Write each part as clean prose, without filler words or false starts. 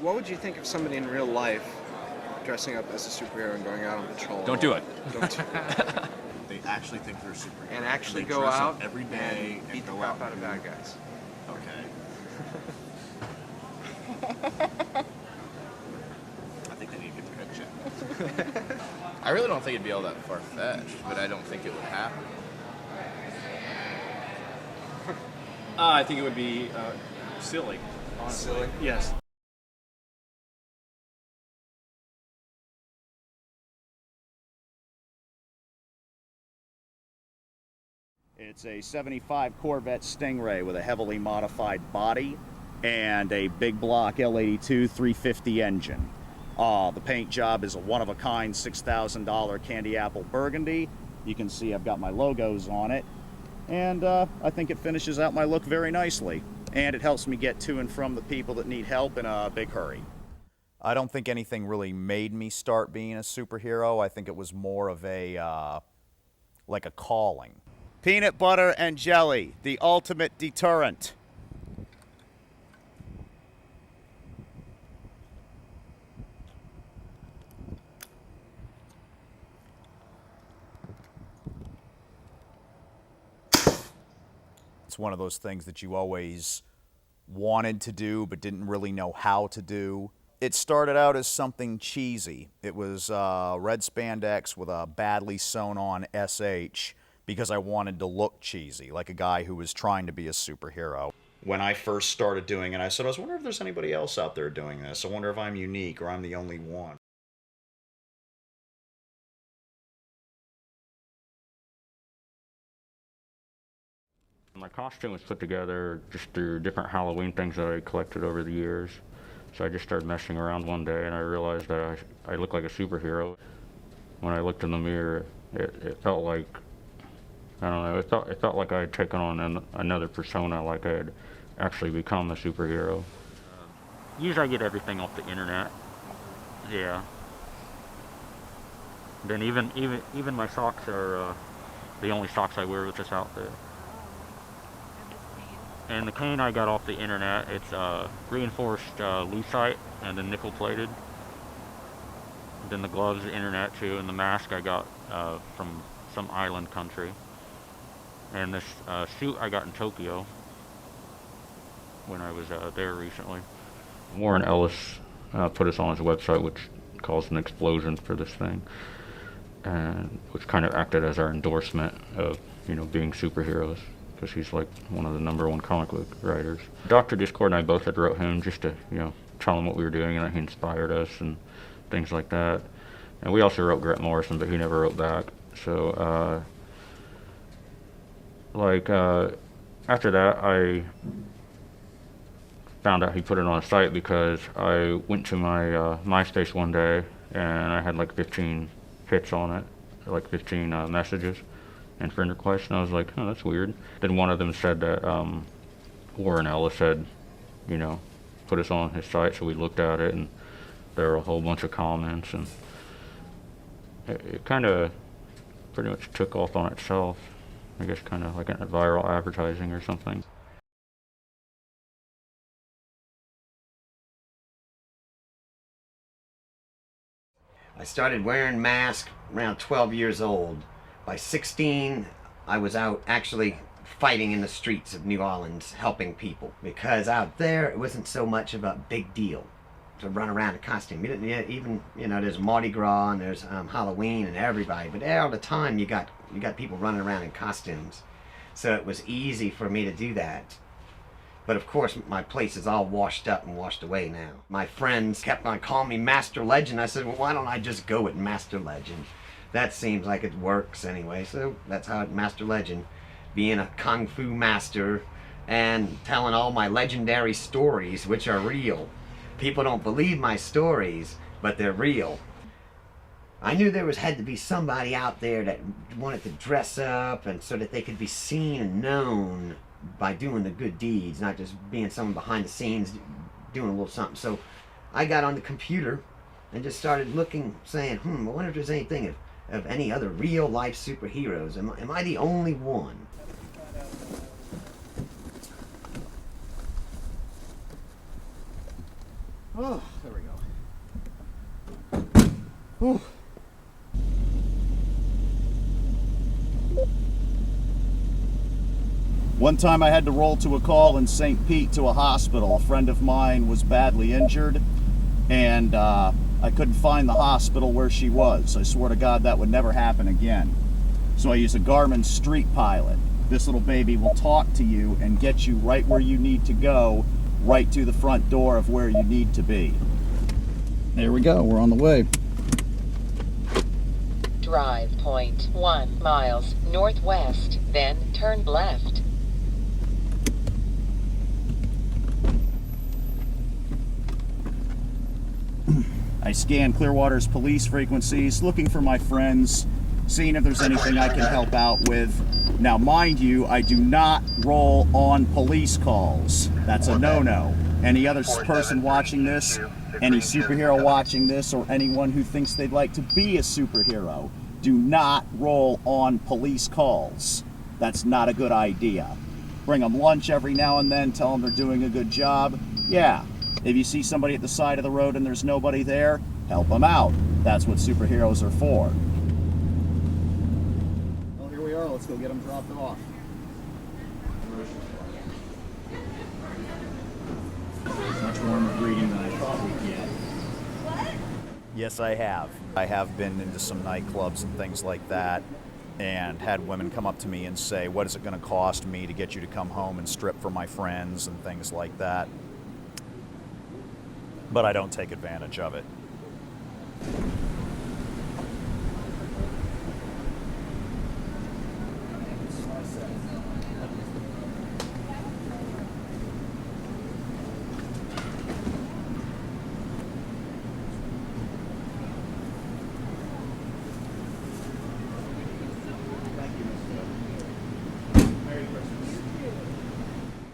What would you think of somebody in real life dressing up as a superhero and going out on patrol? Don't do it. Don't do it. They actually think they're superheroes. And actually They go dress out up every day and beat the go crap out out of and- bad guys. Okay. I think they need to get their head checked. I really don't think it'd be all that far-fetched, but I don't think it would happen. I think it would be silly. Honestly. Silly? Yes. It's a 75 Corvette Stingray with a heavily modified body and a big block L82 350 engine. The paint job is a one-of-a-kind $6,000 candy apple burgundy. You can see I've got my logos on it, and I think it finishes out my look very nicely. And it helps me get to and from the people that need help in a big hurry. I don't think anything really made me start being a superhero. I think it was more of a, like a calling. Peanut butter and jelly, the ultimate deterrent. It's one of those things that you always wanted to do but didn't really know how to do. It started out as something cheesy. It was red spandex with a badly sewn on SH because I wanted to look cheesy, like a guy who was trying to be a superhero. When I first started doing it, I said, I was wondering if there's anybody else out there doing this. I wonder if I'm unique or I'm the only one. My costume was put together just through different Halloween things that I collected over the years. So I just started messing around one day and I realized that I looked like a superhero. When I looked in the mirror, it felt like, I don't know, it felt like I had taken on another persona, like I had actually become a superhero. Usually I get everything off the internet. Yeah. Then even my socks are the only socks I wear with this outfit. And the cane I got off the internet, it's reinforced lucite and then nickel plated. Then the gloves, the internet too, and the mask I got from some island country. And this suit I got in Tokyo when I was there recently. Warren Ellis put us on his website, which caused an explosion for this thing, and which kind of acted as our endorsement of, you know, being superheroes, because he's like one of the #1 comic book writers. Dr. Discord and I both had wrote him just to, you know, tell him what we were doing and that he inspired us and things like that. And we also wrote Grant Morrison, but he never wrote back. So, after that, I found out he put it on a site because I went to my MySpace one day and I had like 15 hits on it, like 15 messages and friend requests, and I was like, oh, that's weird. Then one of them said that Warren Ellis had, you know, put us on his site, so we looked at it, and there were a whole bunch of comments, and it kind of pretty much took off on itself. I guess kind of like a viral advertising or something. I started wearing masks around 12 years old. By 16, I was out actually fighting in the streets of New Orleans, helping people. Because out there, it wasn't so much of a big deal to run around in costume. You didn't even, you know, there's Mardi Gras and there's Halloween and everybody, but all the time you got people running around in costumes. So it was easy for me to do that. But of course, my place is all washed up and washed away now. My friends kept on calling me Master Legend. I said, well, why don't I just go with Master Legend? That seems like it works anyway, so that's how Master Legend, being a Kung Fu master and telling all my legendary stories, which are real. People don't believe my stories, but they're real. I knew there had to be somebody out there that wanted to dress up and so that they could be seen and known by doing the good deeds, not just being someone behind the scenes doing a little something. So I got on the computer and just started looking, saying, I wonder if there's anything of any other real life superheroes. Am I the only one? Oh, there we go. Whew. One time I had to roll to a call in St. Pete to a hospital. A friend of mine was badly injured, and I couldn't find the hospital where she was. I swear to God that would never happen again. So I use a Garmin Street Pilot. This little baby will talk to you and get you right where you need to go, right to the front door of where you need to be. There we go, we're on the way. Drive 0.1 miles northwest, then turn left. I scan Clearwater's police frequencies, looking for my friends, seeing if there's anything I can help out with. Now, mind you, I do not roll on police calls. That's a no-no. Any other person watching this, any superhero watching this, or anyone who thinks they'd like to be a superhero, do not roll on police calls. That's not a good idea. Bring them lunch every now and then, tell them they're doing a good job. Yeah. If you see somebody at the side of the road and there's nobody there, help them out. That's what superheroes are for. Well, here we are. Let's go get them dropped off. Much warmer greeting than I thought we'd get. Yes, I have. I have been into some nightclubs and things like that, and had women come up to me and say, what is it going to cost me to get you to come home and strip for my friends and things like that. But I don't take advantage of it.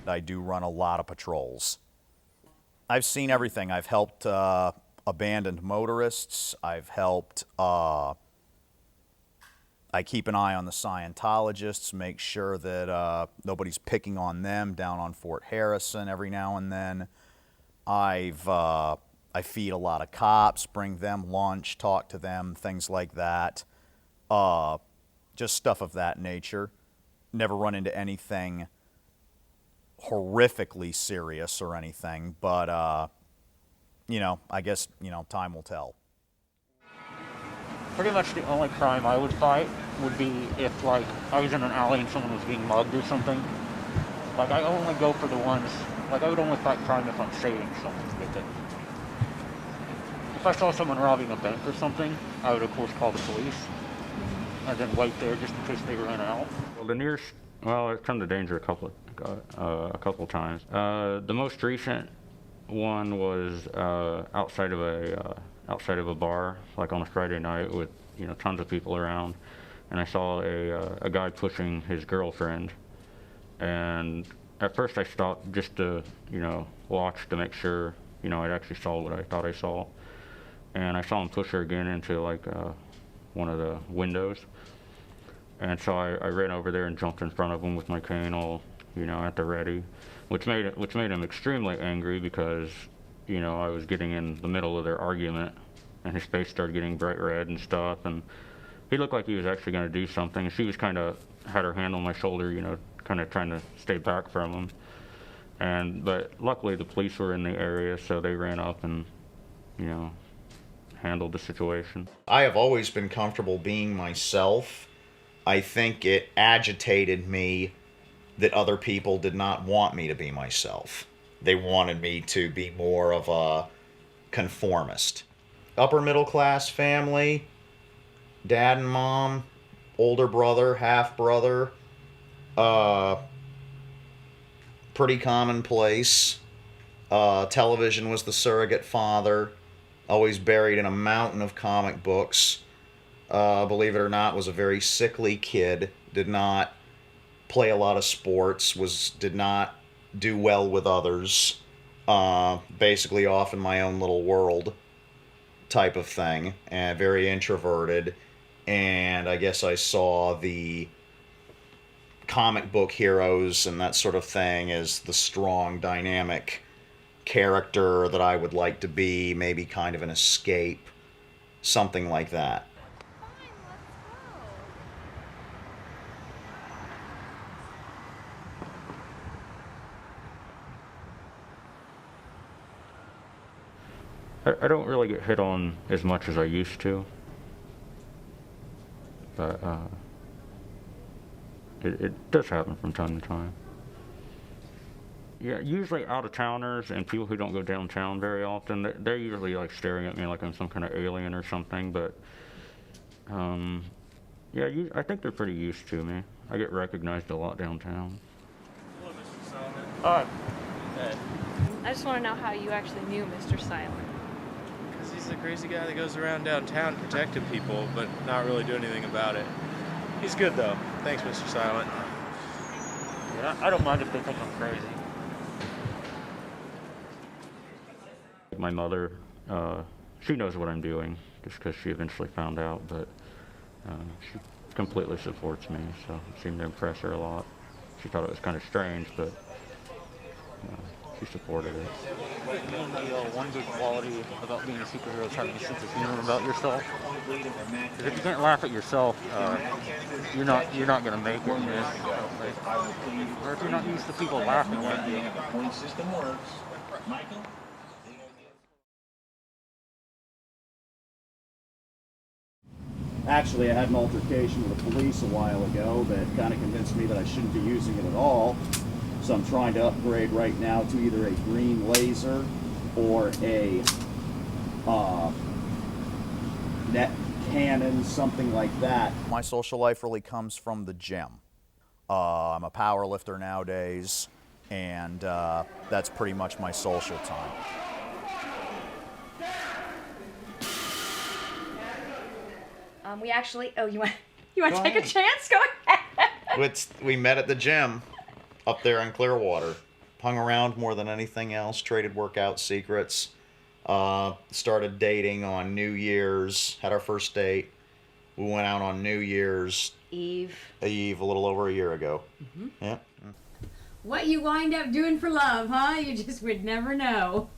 I do run a lot of patrols. I've seen everything. I've helped abandoned motorists. I've helped, I keep an eye on the Scientologists, make sure that nobody's picking on them down on Fort Harrison every now and then. I feed a lot of cops, bring them lunch, talk to them, things like that. Just stuff of that nature. Never run into anything horrifically serious or anything, but you know, I guess, you know, time will tell. Pretty much the only crime I would fight would be if, like, I was in an alley and someone was being mugged or something. Like, I only go for the ones, like, I would only fight crime if I'm saving someone with it. If I saw someone robbing a bank or something, I would, of course, call the police and then wait there just in case they ran out. Well, the nearest, well, I've come to danger a couple of times. The most recent one was outside of a bar, like on a Friday night with, you know, tons of people around, and I saw a guy pushing his girlfriend, and at first I stopped just to, you know, watch to make sure, you know, I actually saw what I thought I saw, and I saw him push her again into like one of the windows, and so I ran over there and jumped in front of him with my cane all, you know, at the ready, which made him extremely angry because, you know, I was getting in the middle of their argument, and his face started getting bright red and stuff, and he looked like he was actually going to do something. She was kind of had her hand on my shoulder, you know, kind of trying to stay back from him, but luckily the police were in the area, so they ran up and, you know, handled the situation. I have always been comfortable being myself. I think it agitated me that other people did not want me to be myself. They wanted me to be more of a conformist. Upper middle class family, dad and mom, older brother, half brother, pretty commonplace. Television was the surrogate father, always buried in a mountain of comic books. Believe it or not, was a very sickly kid, did not play a lot of sports, did not do well with others, basically off in my own little world type of thing, and very introverted. And I guess I saw the comic book heroes and that sort of thing as the strong, dynamic character that I would like to be, maybe kind of an escape, something like that. I don't really get hit on as much as I used to, but it does happen from time to time. Yeah, usually out-of-towners and people who don't go downtown very often, they're usually like staring at me like I'm some kind of alien or something, but yeah, I think they're pretty used to me. I get recognized a lot downtown. Hello, Mr. Salmon. Hi. I just want to know how you actually knew Mr. Silent. Because he's the crazy guy that goes around downtown protecting people, but not really doing anything about it. He's good, though. Thanks, Mr. Silent. Yeah, I don't mind if they think I'm crazy. My mother, she knows what I'm doing, just because she eventually found out, but she completely supports me, so it seemed to impress her a lot. She thought it was kind of strange, but she supported it. One good quality about being a superhero is having a sense of humor about yourself. Because if you can't laugh at yourself, you're not going to make it in this. Or if you're not used to people laughing at you. Actually, I had an altercation with the police a while ago that kind of convinced me that I shouldn't be using it at all. So I'm trying to upgrade right now to either a green laser or a net cannon, something like that. My social life really comes from the gym. I'm a power lifter nowadays, and that's pretty much my social time. We actually. Oh, you want to take a chance? Go ahead. We met at the gym up there in Clearwater. Hung around more than anything else. Traded workout secrets. Started dating on New Year's. Had our first date. We went out on New Year's Eve a little over a year ago. Mm-hmm. Yeah. What you wind up doing for love, huh? You just would never know.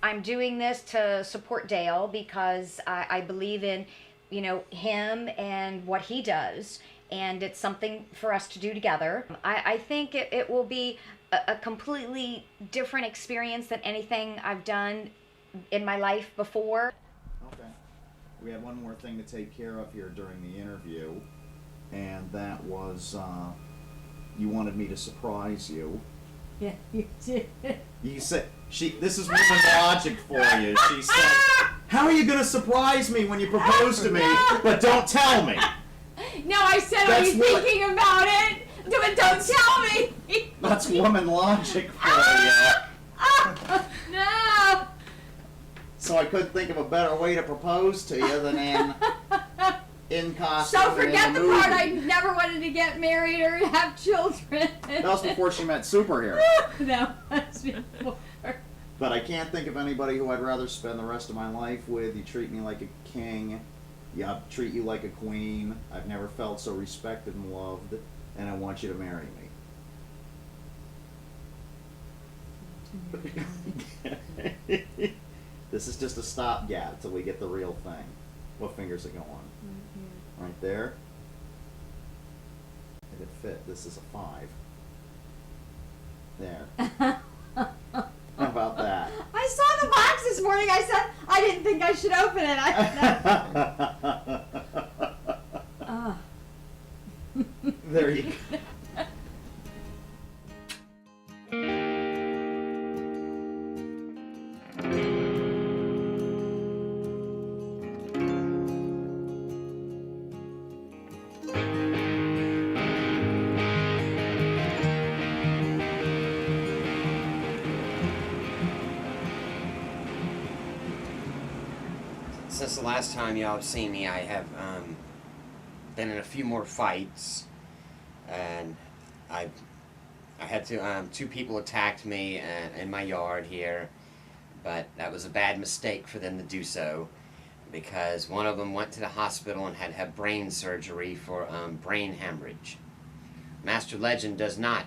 I'm doing this to support Dale because I believe in, him and what he does, and it's something for us to do together. I think it will be a completely different experience than anything I've done in my life before. Okay. We had one more thing to take care of here during the interview, and that was you wanted me to surprise you. Yeah, you did. You said, this is woman logic for you. She said, how are you going to surprise me when you propose to me, but don't tell me? No, I said, are you thinking about it? But don't tell me. That's woman logic for you. No. So I couldn't think of a better way to propose to you than in costume. So forget the part I never wanted to get married or have children. That was before she met superhero. No, that's before. But I can't think of anybody who I'd rather spend the rest of my life with. You treat me like a king. I treat you like a queen. I've never felt so respected and loved, and I want you to marry me. This is just a stopgap till we get the real thing. What finger's it go on? Right there. If it fit, this is a 5. There. How about that? I saw the box this morning. I said I didn't think I should open it. There you go. Since the last time y'all have seen me, I have been in a few more fights, and I had to 2 people attacked me in my yard here, but that was a bad mistake for them to do so, because one of them went to the hospital and had to have brain surgery for brain hemorrhage. Master Legend does not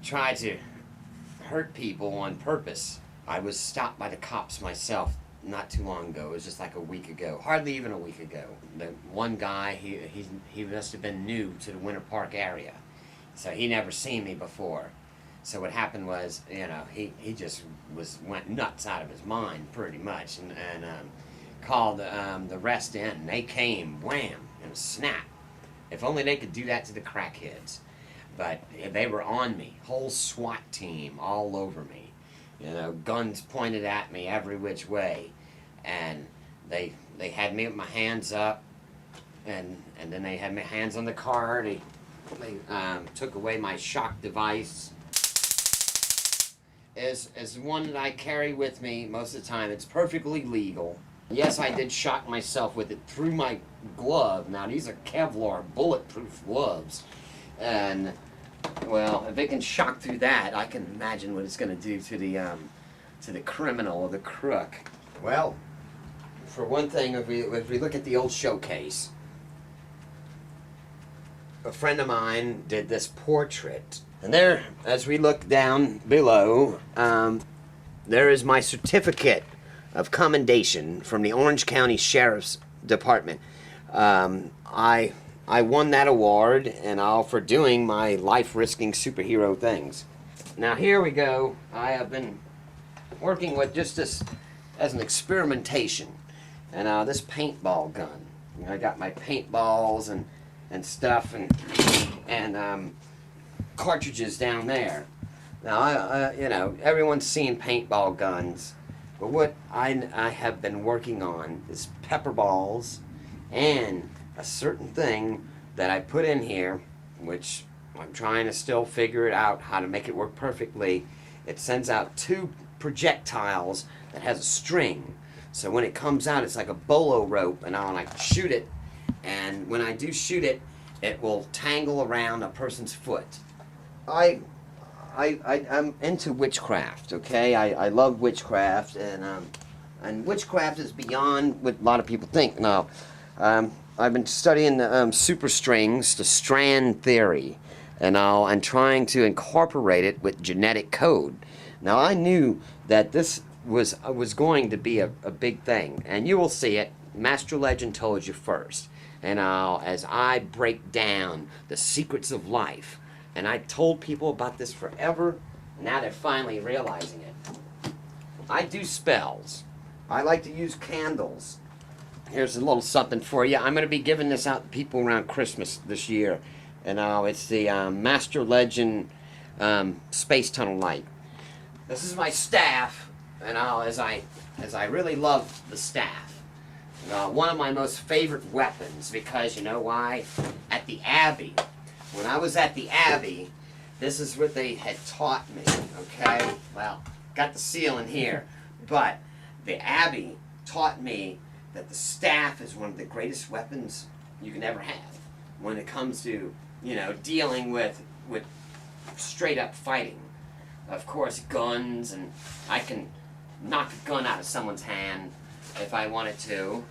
try to hurt people on purpose. I was stopped by the cops myself not too long ago. It was just like a week ago, hardly even a week ago. The one guy, he must have been new to the Winter Park area, so he never seen me before. So what happened was, you know, he just went nuts out of his mind pretty much, and called the rest in. And they came, wham, in a snap. If only they could do that to the crackheads. But they were on me, whole SWAT team all over me. You know, guns pointed at me every which way, and they had me with my hands up, and then they had my hands on the car. They took away my shock device. As the one that I carry with me most of the time, it's perfectly legal. Yes, I did shock myself with it through my glove. Now these are Kevlar bulletproof gloves, and well, if it can shock through that, I can imagine what it's going to do to the criminal or the crook. Well, for one thing, if we look at the old showcase, a friend of mine did this portrait, and there, as we look down below, there is my certificate of commendation from the Orange County Sheriff's Department. I won that award, and all for doing my life-risking superhero things. Now here we go. I have been working with just this as an experimentation, and this paintball gun. You know, I got my paintballs and stuff and cartridges down there. Now you know, everyone's seen paintball guns, but what I have been working on is pepper balls and a certain thing that I put in here, which I'm trying to still figure it out how to make it work perfectly. It sends out two projectiles that has a string, so when it comes out it's like a bolo rope, and I'll like shoot it, and when I do shoot it, it will tangle around a person's foot. I'm into witchcraft, okay? I love witchcraft, and witchcraft is beyond what a lot of people think. Now, I've been studying super strings, the strand theory, and trying to incorporate it with genetic code. Now, I knew that this was going to be a big thing, and you will see it. Master Legend told you first. And as I break down the secrets of life, and I told people about this forever, now they're finally realizing it. I do spells. I like to use candles. Here's a little something for you. I'm going to be giving this out to people around Christmas this year. And it's the Master Legend Space Tunnel Light. This is my staff, and as I really love the staff. One of my most favorite weapons, because you know why? At the Abbey, when I was at the Abbey, this is what they had taught me, okay? Well, got the seal in here, but the Abbey taught me that the staff is one of the greatest weapons you can ever have when it comes to, you know, dealing with straight up fighting. Of course, guns, and I can knock a gun out of someone's hand if I wanted to,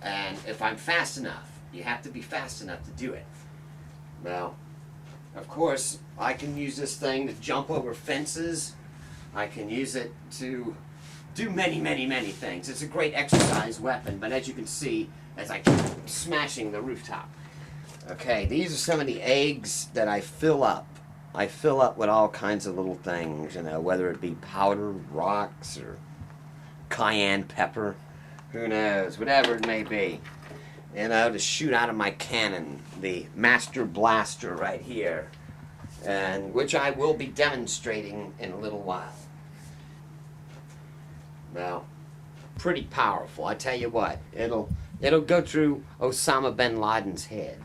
and if I'm fast enough. You have to be fast enough to do it. Well, of course, I can use this thing to jump over fences. I can use it to do many, many, many things. It's a great exercise weapon, but as you can see, as I keep smashing the rooftop. Okay, these are some of the eggs that I fill up. I fill up with all kinds of little things, you know, whether it be powder, rocks, or cayenne pepper, who knows, whatever it may be. You know, to shoot out of my cannon, the Master Blaster right here, and which I will be demonstrating in a little while. Well, pretty powerful. I tell you what, it'll go through Osama bin Laden's head.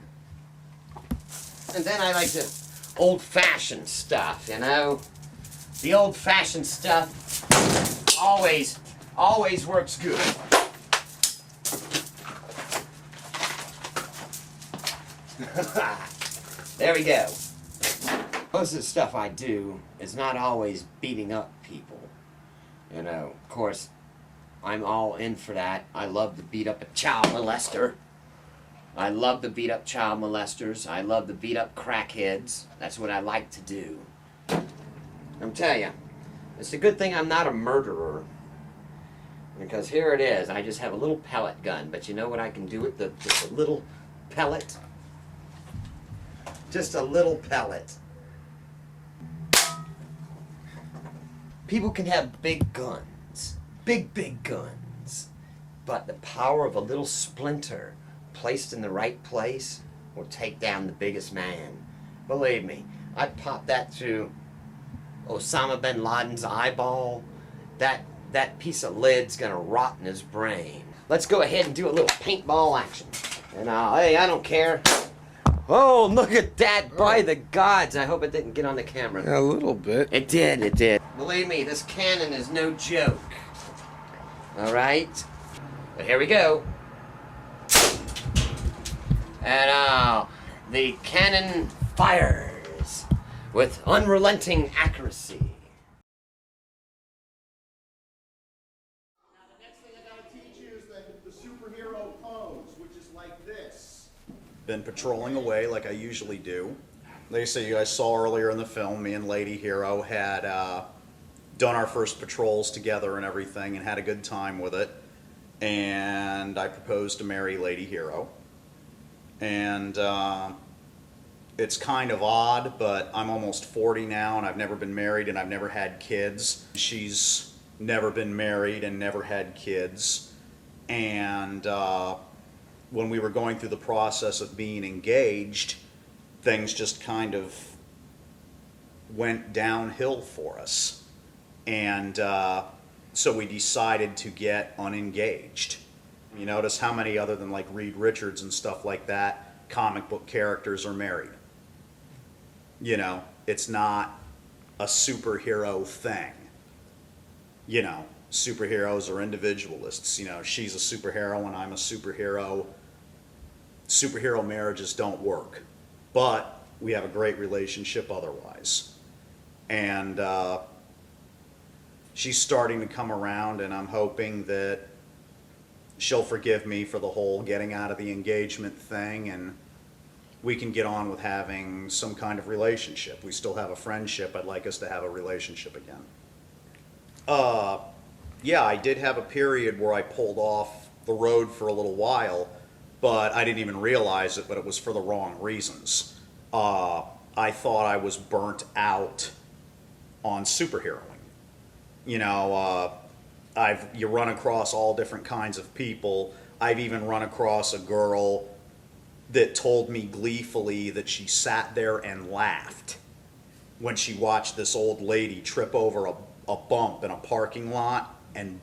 And then I like the old-fashioned stuff, you know. The old-fashioned stuff always works good. There we go. Most of the stuff I do is not always beating up people. You know, of course, I'm all in for that. I love to beat up a child molester. I love to beat up child molesters. I love to beat up crackheads. That's what I like to do. I'm telling you, It's a good thing I'm not a murderer. Because here it is. I just have a little pellet gun. But you know what I can do with just a little pellet? Just a little pellet. People can have big guns. Big guns. But the power of a little splinter placed in the right place will take down the biggest man. Believe me, I'd pop that through Osama bin Laden's eyeball. That piece of lid's gonna rot in his brain. Let's go ahead and do a little paintball action. And hey, I don't care. Oh, look at that, by the gods. I hope it didn't get on the camera. Yeah, a little bit. It did. Believe me, this cannon is no joke. All right? But here we go. And the cannon fires with unrelenting accuracy. Now the next thing I gotta teach you is the superhero pose, which is like this. Been patrolling away like I usually do. Like I say, you guys saw earlier in the film, me and Lady Hero had done our first patrols together and everything and had a good time with it. And I proposed to marry Lady Hero. And it's kind of odd, but I'm almost 40 now and I've never been married and I've never had kids. She's never been married and never had kids. And when we were going through the process of being engaged, things just kind of went downhill for us. And so we decided to get unengaged. You notice how many other than like Reed Richards and stuff like that, comic book characters are married. You know, it's not a superhero thing. You know, superheroes are individualists. You know, she's a superhero and I'm a superhero. Superhero marriages don't work. But we have a great relationship otherwise. And she's starting to come around and I'm hoping that she'll forgive me for the whole getting out of the engagement thing and we can get on with having some kind of relationship. We still have a friendship. I'd like us to have a relationship again. Yeah, I did have a period where I pulled off the road for a little while, but I didn't even realize it, but it was for the wrong reasons. I thought I was burnt out on superheroing. You know, you run across all different kinds of people. I've even run across a girl that told me gleefully that she sat there and laughed when she watched this old lady trip over a bump in a parking lot and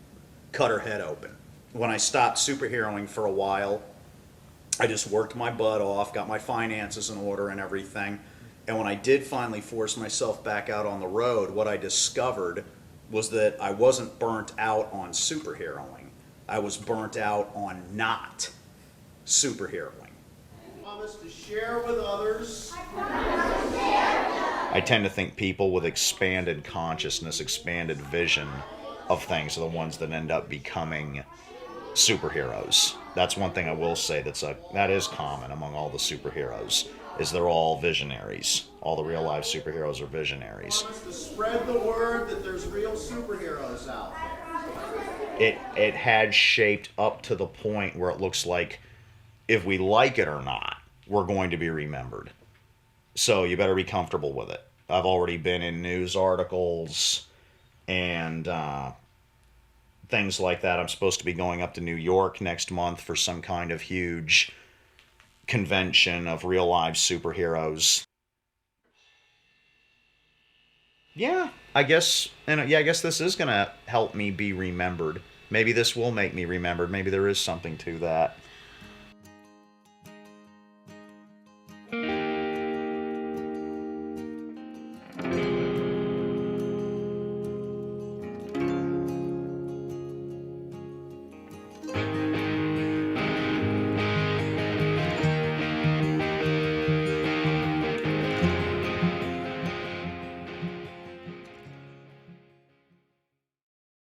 cut her head open. When I stopped superheroing for a while, I just worked my butt off, got my finances in order and everything. And when I did finally force myself back out on the road, what I discovered was that I wasn't burnt out on superheroing. I was burnt out on not superheroing. Promise to share with others. I tend to think people with expanded consciousness, expanded vision of things are the ones that end up becoming superheroes. That's one thing I will say that is common among all the superheroes, is they're all visionaries. All the real life superheroes are visionaries. Promise to spread the word that there's real superheroes out there. It had shaped up to the point where it looks like if we like it or not, we're going to be remembered. So you better be comfortable with it. I've already been in news articles and things like that. I'm supposed to be going up to New York next month for some kind of huge convention of real live superheroes. Yeah, I guess this is gonna help me be remembered. Maybe this will make me remembered. Maybe there is something to that.